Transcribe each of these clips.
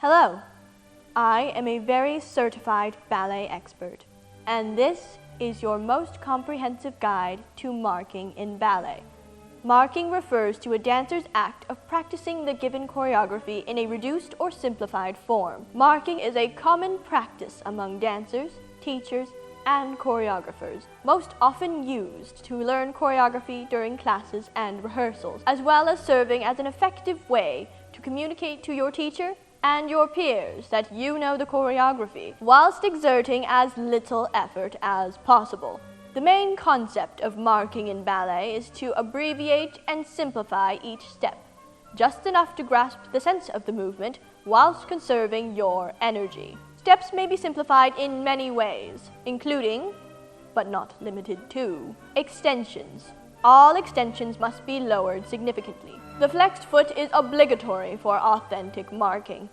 Hello, I am a very certified ballet expert, and this is your most comprehensive guide to marking in ballet. Marking refers to a dancer's act of practicing the given choreography in a reduced or simplified form. Marking is a common practice among dancers, teachers, and choreographers, most often used to learn choreography during classes and rehearsals, as well as serving as an effective way to communicate to your teacher and your peers that you know the choreography, whilst exerting as little effort as possible. The main concept of marking in ballet is to abbreviate and simplify each step, just enough to grasp the sense of the movement whilst conserving your energy. Steps may be simplified in many ways, including, but not limited to, extensions. All extensions must be lowered significantly. The flexed foot is obligatory for authentic marking.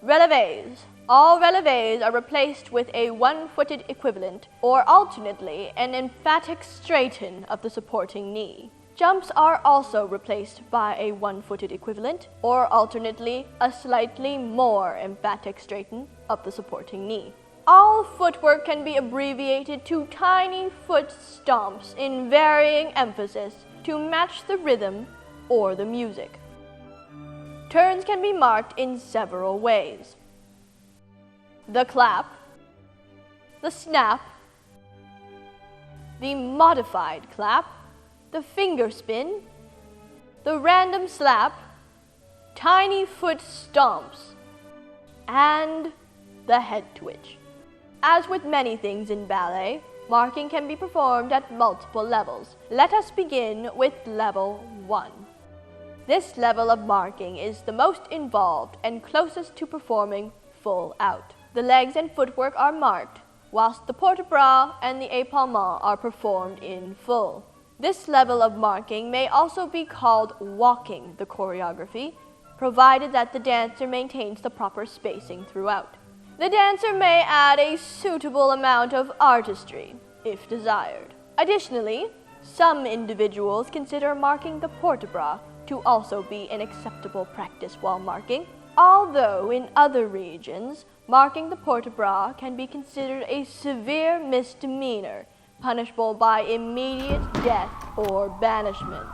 Relevés. All relevés are replaced with a one-footed equivalent, or alternately, an emphatic straighten of the supporting knee. Jumps are also replaced by a one-footed equivalent, or alternately, a slightly more emphatic straighten of the supporting knee. All footwork can be abbreviated to tiny foot stomps in varying emphasis to match the rhythm or the music. Turns can be marked in several ways. The clap, the snap, the modified clap, the finger spin, the random slap, tiny foot stomps, and the head twitch. As with many things in ballet, marking can be performed at multiple levels. Let us begin with level 1. This level of marking is the most involved and closest to performing full out. The legs and footwork are marked, whilst the port-de-bras and the épaulement are performed in full. This level of marking may also be called walking the choreography, provided that the dancer maintains the proper spacing throughout. The dancer may add a suitable amount of artistry, if desired. Additionally, some individuals consider marking the port-de-bras to also be an acceptable practice while marking, although in other regions, marking the port-de-bras can be considered a severe misdemeanor, punishable by immediate death or banishment.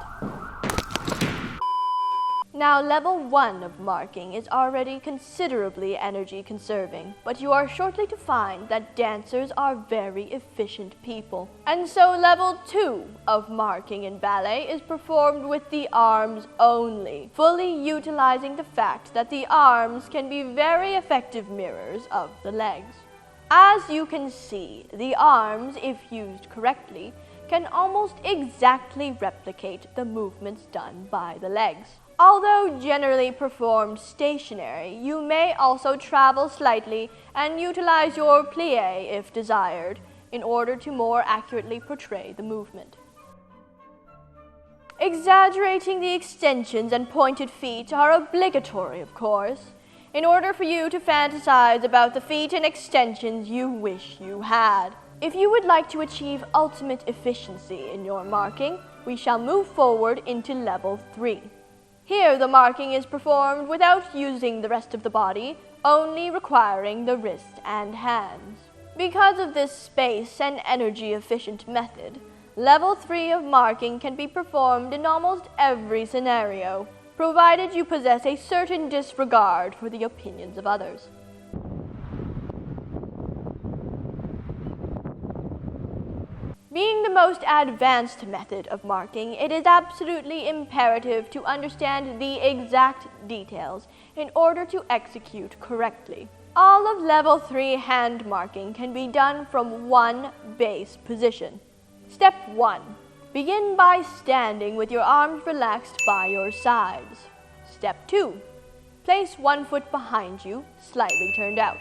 Now, level 1 of marking is already considerably energy conserving, but you are shortly to find that dancers are very efficient people. And so level 2 of marking in ballet is performed with the arms only, fully utilizing the fact that the arms can be very effective mirrors of the legs. As you can see, the arms, if used correctly, can almost exactly replicate the movements done by the legs. Although generally performed stationary, you may also travel slightly and utilize your plie if desired, in order to more accurately portray the movement. Exaggerating the extensions and pointed feet are obligatory, of course, in order for you to fantasize about the feet and extensions you wish you had. If you would like to achieve ultimate efficiency in your marking, we shall move forward into level 3. Here, the marking is performed without using the rest of the body, only requiring the wrist and hands. Because of this space and energy-efficient method, level 3 of marking can be performed in almost every scenario, provided you possess a certain disregard for the opinions of others. Being the most advanced method of marking, it is absolutely imperative to understand the exact details in order to execute correctly. All of level 3 hand marking can be done from one base position. Step 1. Begin by standing with your arms relaxed by your sides. Step 2. Place one foot behind you, slightly turned out.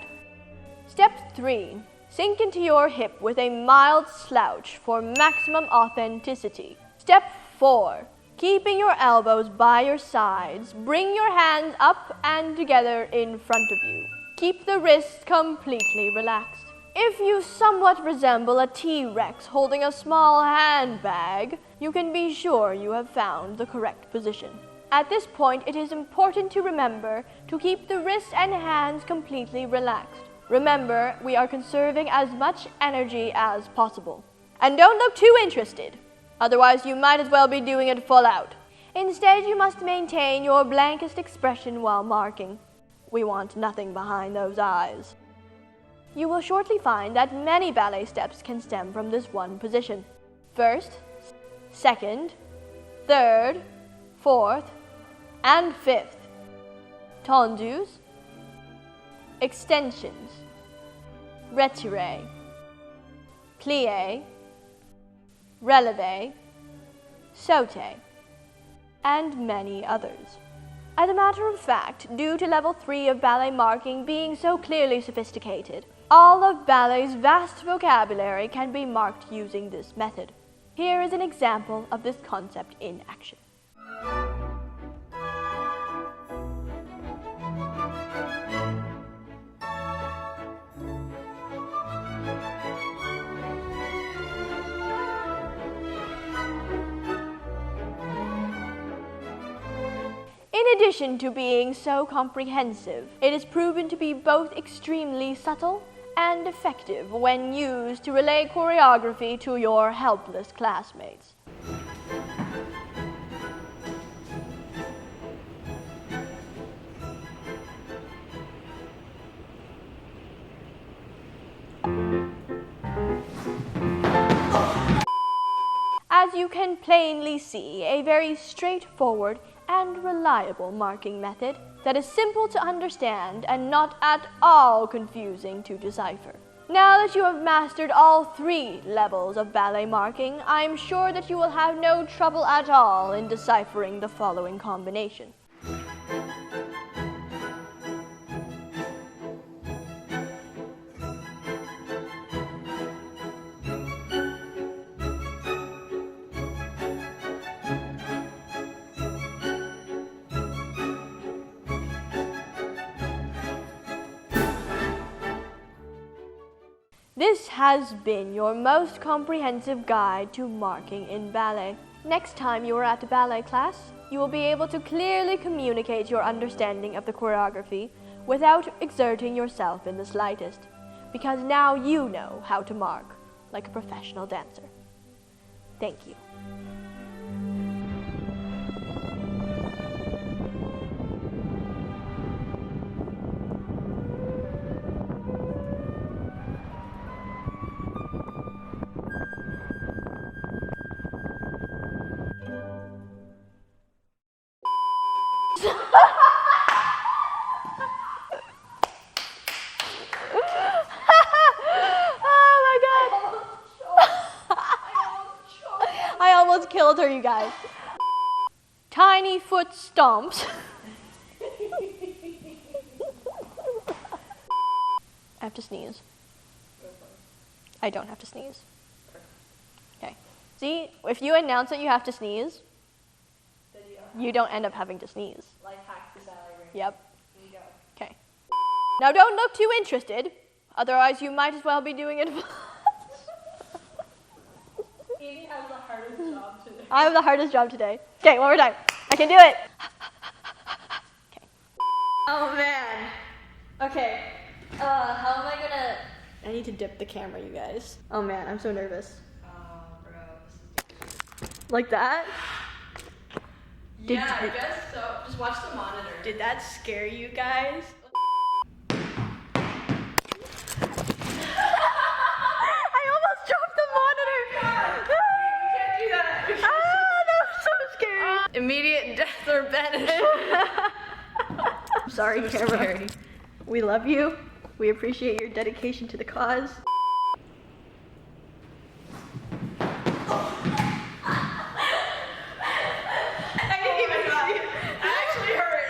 Step 3. Sink into your hip with a mild slouch for maximum authenticity. Step 4. Keeping your elbows by your sides, bring your hands up and together in front of you. Keep the wrists completely relaxed. If you somewhat resemble a T-Rex holding a small handbag, you can be sure you have found the correct position. At this point, it is important to remember to keep the wrists and hands completely relaxed. Remember, we are conserving as much energy as possible. And don't look too interested, otherwise you might as well be doing it full out. Instead, you must maintain your blankest expression while marking. We want nothing behind those eyes. You will shortly find that many ballet steps can stem from this one position. First, second, third, fourth, and fifth. Tendus, extensions, retiré, plié, relevé, sauté, and many others. As a matter of fact, due to level 3 of ballet marking being so clearly sophisticated, all of ballet's vast vocabulary can be marked using this method. Here is an example of this concept in action. In addition to being so comprehensive, it is proven to be both extremely subtle and effective when used to relay choreography to your helpless classmates. As you can plainly see, a very straightforward and reliable marking method that is simple to understand and not at all confusing to decipher. Now that you have mastered all 3 levels of ballet marking, I'm sure that you will have no trouble at all in deciphering the following combination. This has been your most comprehensive guide to marking in ballet. Next time you are at a ballet class, you will be able to clearly communicate your understanding of the choreography without exerting yourself in the slightest, because now you know how to mark like a professional dancer. Thank you. I almost killed her, you guys. Tiny foot stomps. I have to sneeze. I don't have to sneeze. Okay. See, if you announce that you have to sneeze, you don't end up having to sneeze. Life hack for ballet ring. Yep. Here you go. Okay. Now don't look too interested, otherwise you might as well be doing it. Amy has the hardest job today. I have the hardest job today. Okay, one more time. I can do it. Okay. Oh man. Okay. How am I gonna? I need to dip the camera, you guys. Oh man, I'm so nervous. Oh, bro, this is. Like that? Yeah, I guess so. Just watch the monitor. Did that scare you guys? I almost dropped the monitor. You can't do that. That was so scary. Immediate death or banish. I'm sorry, So camera. scary. We love you. We appreciate your dedication to the cause. I didn't even see it. It actually hurt.